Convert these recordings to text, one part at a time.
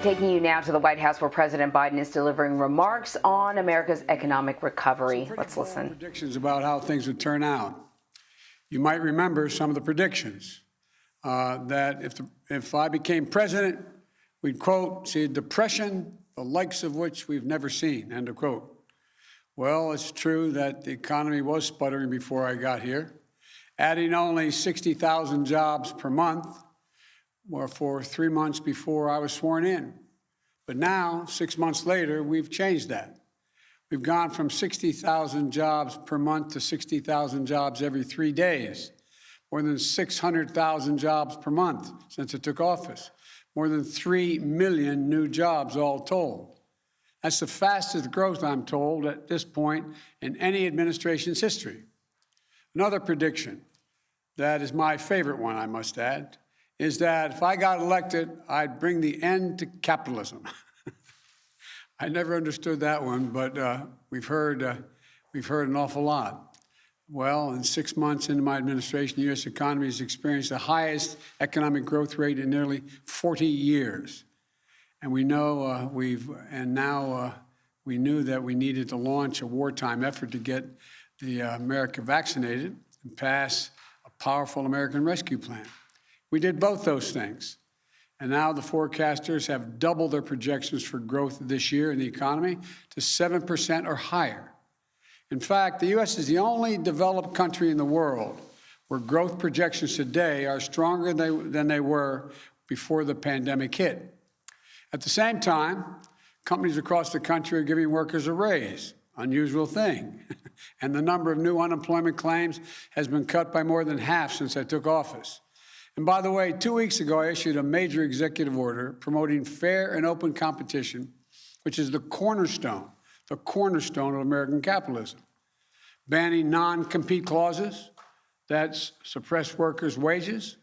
taking you now to the White House, where President Biden is delivering remarks on America's economic recovery. Let's listen. Predictions about how things would turn out. You might remember some of the predictions that if I became president, we'd, quote, see a depression, the likes of which we've never seen, end of quote. Well, it's true that the economy was sputtering before I got here, adding only 60,000 jobs per month or for 3 months before I was sworn in. But now, 6 months later, we've changed that. We've gone from 60,000 jobs per month to 60,000 jobs every 3 days, more than 600,000 jobs per month since it took office, more than 3 million new jobs all told. That's the fastest growth, I'm told, at this point in any administration's history. Another prediction that is my favorite one, I must add, is that if I got elected, I'd bring the end to capitalism. I never understood that one, but we've heard an awful lot. Well, in 6 months into my administration, the U.S. economy has experienced the highest economic growth rate in nearly 40 years. And we know we knew that we needed to launch a wartime effort to get America vaccinated and pass a powerful American Rescue Plan. We did both those things. And now the forecasters have doubled their projections for growth this year in the economy to 7% or higher. In fact, the U.S. is the only developed country in the world where growth projections today are stronger than they were before the pandemic hit. At the same time, companies across the country are giving workers a raise, unusual thing. And the number of new unemployment claims has been cut by more than half since I took office. And by the way, 2 weeks ago, I issued a major executive order promoting fair and open competition, which is the cornerstone of American capitalism. Banning non-compete clauses that suppress workers' wages,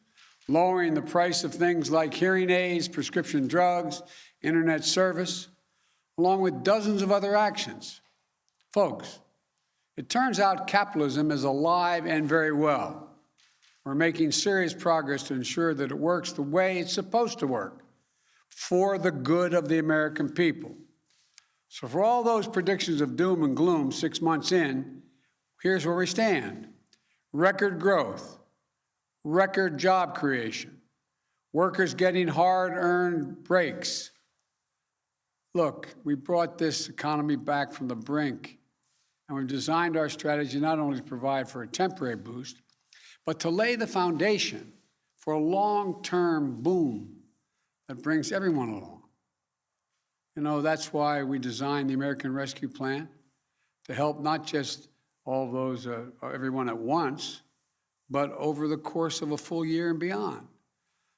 lowering the price of things like hearing aids, prescription drugs, internet service, along with dozens of other actions. Folks, it turns out capitalism is alive and very well. We're making serious progress to ensure that it works the way it's supposed to work, for the good of the American people. So for all those predictions of doom and gloom 6 months in, here's where we stand. Record growth, record job creation, workers getting hard-earned breaks. Look, we brought this economy back from the brink, and we've designed our strategy not only to provide for a temporary boost, but to lay the foundation for a long-term boom that brings everyone along. You know, that's why we designed the American Rescue Plan, to help not just all those, everyone at once, but over the course of a full year and beyond.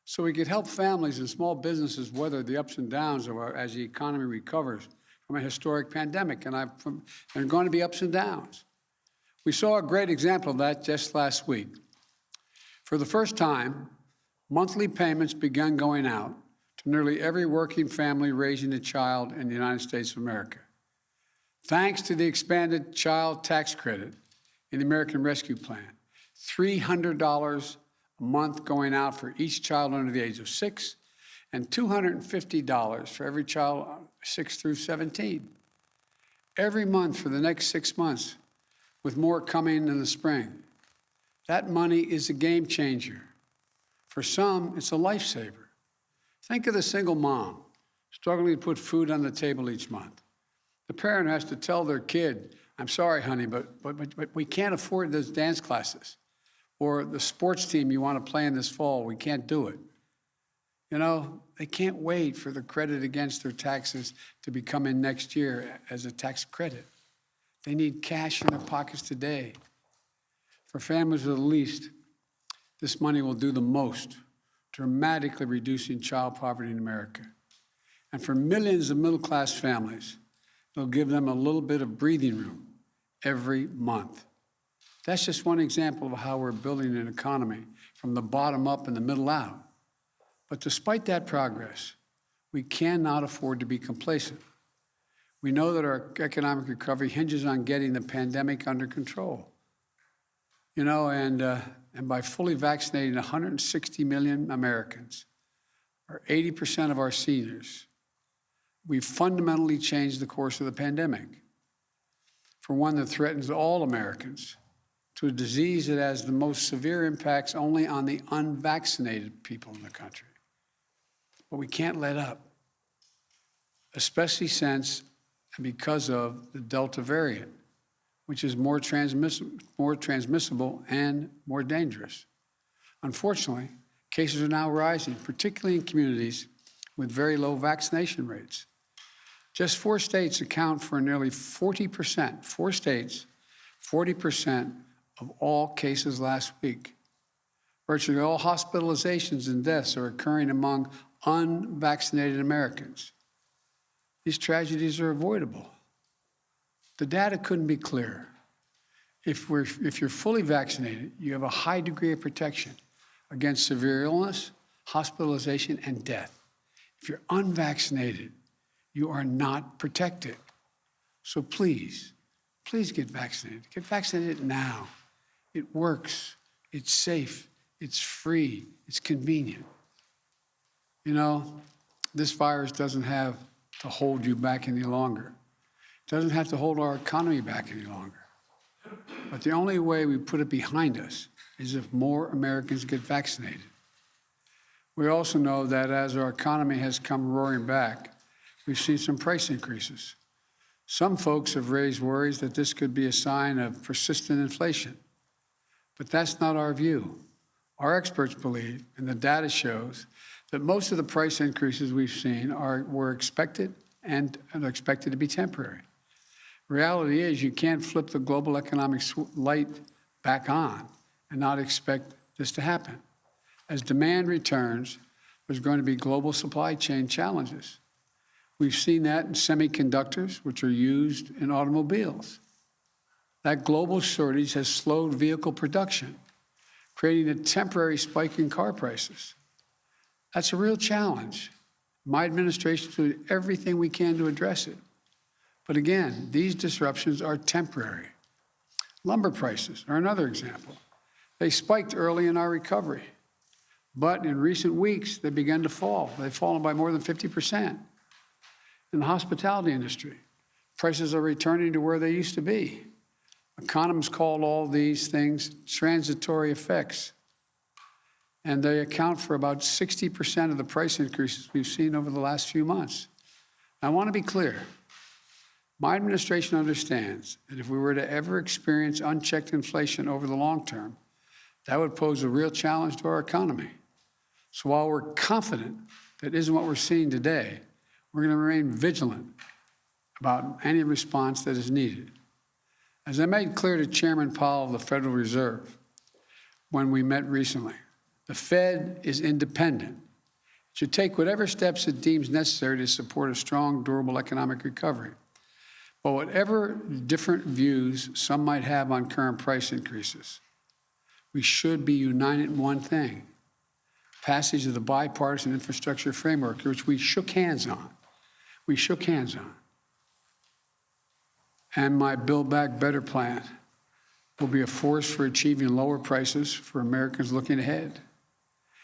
So we could help families and small businesses weather the ups and downs as the economy recovers from a historic pandemic. And there are going to be ups and downs. We saw a great example of that just last week. For the first time, monthly payments began going out to nearly every working family raising a child in the United States of America. Thanks to the expanded child tax credit in the American Rescue Plan, $300 a month going out for each child under the age of 6, and $250 for every child 6 through 17. Every month for the next 6 months, with more coming in the spring. That money is a game changer. For some, it's a lifesaver. Think of the single mom struggling to put food on the table each month. The parent has to tell their kid, I'm sorry, honey, but we can't afford those dance classes. Or the sports team you want to play in this fall, we can't do it. You know, they can't wait for the credit against their taxes to be coming next year as a tax credit. They need cash in their pockets today. For families with the least, this money will do the most, dramatically reducing child poverty in America. And for millions of middle-class families, it'll give them a little bit of breathing room every month. That's just one example of how we're building an economy from the bottom up and the middle out. But despite that progress, we cannot afford to be complacent. We know that our economic recovery hinges on getting the pandemic under control. You know, and by fully vaccinating 160 million Americans, or 80% of our seniors, we fundamentally changed the course of the pandemic from one that threatens all Americans to a disease that has the most severe impacts only on the unvaccinated people in the country. But we can't let up, especially since and because of the Delta variant, which is more transmissible and more dangerous. Unfortunately, cases are now rising, particularly in communities with very low vaccination rates. Just 4 states account for nearly 40%, 4 states, 40% of all cases last week. Virtually all hospitalizations and deaths are occurring among unvaccinated Americans. These tragedies are avoidable. The data couldn't be clearer. If you're fully vaccinated, you have a high degree of protection against severe illness, hospitalization, and death. If you're unvaccinated, you are not protected. So please, please get vaccinated. Get vaccinated now. It works. It's safe. It's free. It's convenient. You know, this virus doesn't have to hold you back any longer. It doesn't have to hold our economy back any longer. But the only way we put it behind us is if more Americans get vaccinated. We also know that as our economy has come roaring back, we've seen some price increases. Some folks have raised worries that this could be a sign of persistent inflation. But that's not our view. Our experts believe, and the data shows, that most of the price increases we've seen were expected and are expected to be temporary. Reality is you can't flip the global economic light back on and not expect this to happen. As demand returns, there's going to be global supply chain challenges. We've seen that in semiconductors, which are used in automobiles. That global shortage has slowed vehicle production, creating a temporary spike in car prices. That's a real challenge. My administration is doing everything we can to address it. But again, these disruptions are temporary. Lumber prices are another example. They spiked early in our recovery, but in recent weeks, they began to fall. They've fallen by more than 50%. In the hospitality industry, prices are returning to where they used to be. Economists call all these things transitory effects, and they account for about 60% of the price increases we've seen over the last few months. I want to be clear. My administration understands that if we were to ever experience unchecked inflation over the long term, that would pose a real challenge to our economy. So while we're confident that isn't what we're seeing today, we're going to remain vigilant about any response that is needed. As I made clear to Chairman Powell of the Federal Reserve when we met recently, the Fed is independent. It should take whatever steps it deems necessary to support a strong, durable economic recovery. But whatever different views some might have on current price increases, we should be united in one thing: passage of the Bipartisan Infrastructure Framework, which we shook hands on. We shook hands on. And my Build Back Better plan will be a force for achieving lower prices for Americans looking ahead.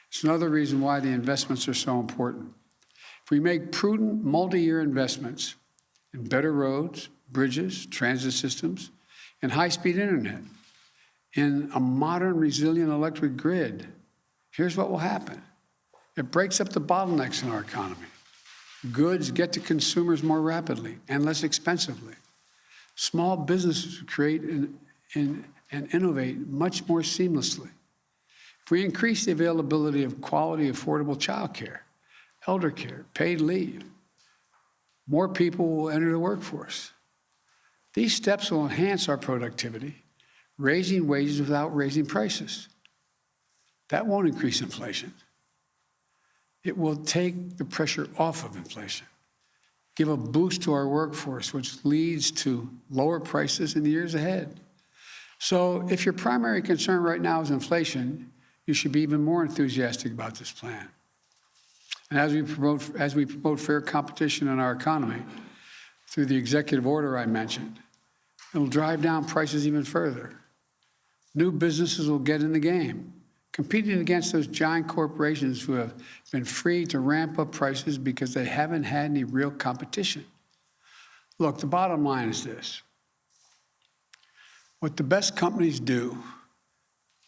It's another reason why the investments are so important. If we make prudent multi-year investments in better roads, bridges, transit systems, and high-speed internet, in a modern, resilient electric grid, here's what will happen. It breaks up the bottlenecks in our economy. Goods get to consumers more rapidly and less expensively. Small businesses create and innovate much more seamlessly. If we increase the availability of quality, affordable child care, elder care, paid leave, more people will enter the workforce. These steps will enhance our productivity, raising wages without raising prices. That won't increase inflation. It will take the pressure off of inflation, give a boost to our workforce, which leads to lower prices in the years ahead. So if your primary concern right now is inflation, you should be even more enthusiastic about this plan. And as we promote fair competition in our economy through the executive order I mentioned, it'll drive down prices even further. New businesses will get in the game. competing against those giant corporations who have been free to ramp up prices because they haven't had any real competition. Look, the bottom line is this. What the best companies do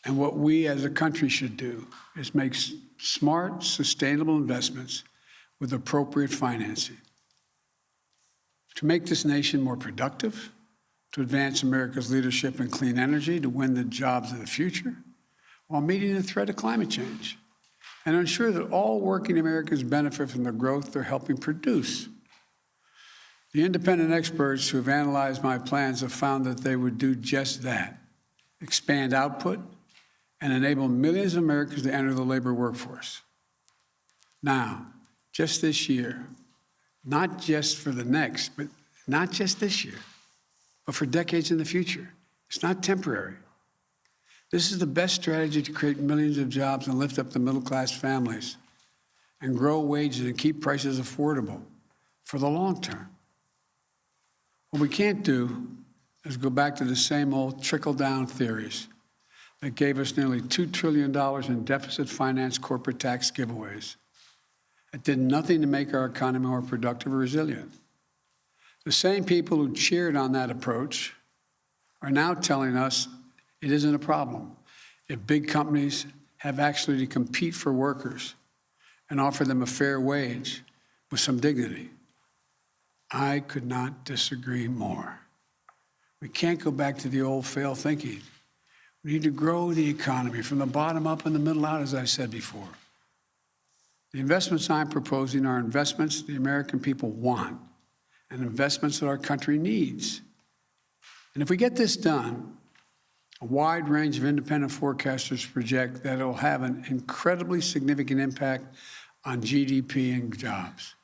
and what we as a country should do is make smart, sustainable investments with appropriate financing to make this nation more productive, to advance America's leadership in clean energy, to win the jobs of the future, while meeting the threat of climate change, and ensure that all working Americans benefit from the growth they're helping produce. The independent experts who have analyzed my plans have found that they would do just that, expand output and enable millions of Americans to enter the labor workforce. Now, just this year, not just for the next, but not just this year, but for decades in the future. It's not temporary. This is the best strategy to create millions of jobs and lift up the middle-class families and grow wages and keep prices affordable for the long term. What we can't do is go back to the same old trickle-down theories that gave us nearly $2 trillion in deficit-financed corporate tax giveaways. It did nothing to make our economy more productive or resilient. The same people who cheered on that approach are now telling us it isn't a problem if big companies have actually to compete for workers and offer them a fair wage with some dignity. I could not disagree more. We can't go back to the old failed thinking. We need to grow the economy from the bottom up and the middle out, as I said before. The investments I'm proposing are investments the American people want and investments that our country needs. And if we get this done, a wide range of independent forecasters project that it will have an incredibly significant impact on GDP and jobs,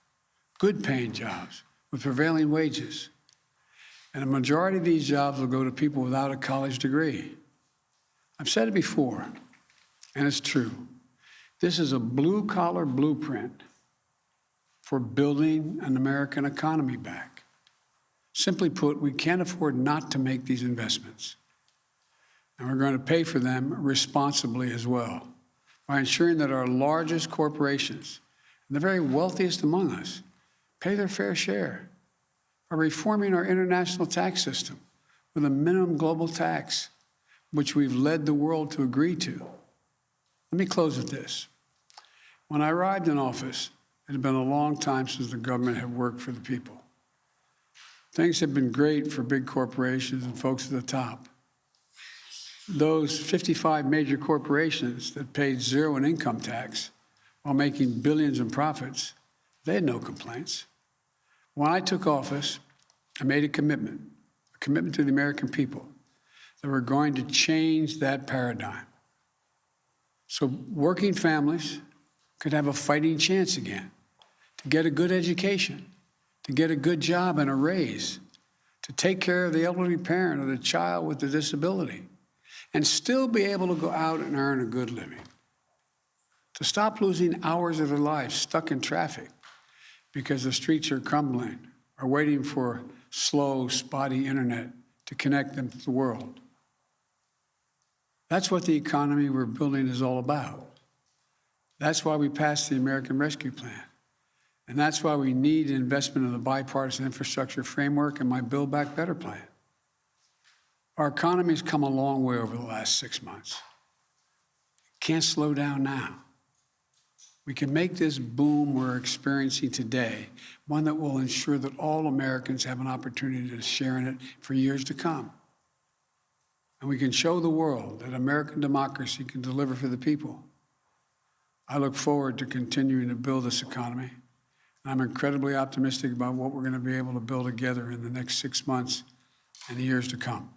good-paying jobs with prevailing wages. And a majority of these jobs will go to people without a college degree. I've said it before, and it's true. This is a blue-collar blueprint for building an American economy back. Simply put, we can't afford not to make these investments. And we're going to pay for them responsibly as well, by ensuring that our largest corporations, and the very wealthiest among us, pay their fair share, by reforming our international tax system with a minimum global tax, which we've led the world to agree to. Let me close with this. When I arrived in office, it had been a long time since the government had worked for the people. Things had been great for big corporations and folks at the top. Those 55 major corporations that paid zero in income tax while making billions in profits, they had no complaints. When I took office, I made a commitment to the American people that we're going to change that paradigm so working families could have a fighting chance again to get a good education, to get a good job and a raise, to take care of the elderly parent or the child with a disability, and still be able to go out and earn a good living, to stop losing hours of their life stuck in traffic because the streets are crumbling or waiting for slow, spotty internet to connect them to the world. That's what the economy we're building is all about. That's why we passed the American Rescue Plan. And that's why we need investment in the bipartisan infrastructure framework and my Build Back Better plan. Our economy has come a long way over the last 6 months. Can't slow down now. We can make this boom we're experiencing today one that will ensure that all Americans have an opportunity to share in it for years to come. And we can show the world that American democracy can deliver for the people. I look forward to continuing to build this economy. And I'm incredibly optimistic about what we're going to be able to build together in the next 6 months and the years to come.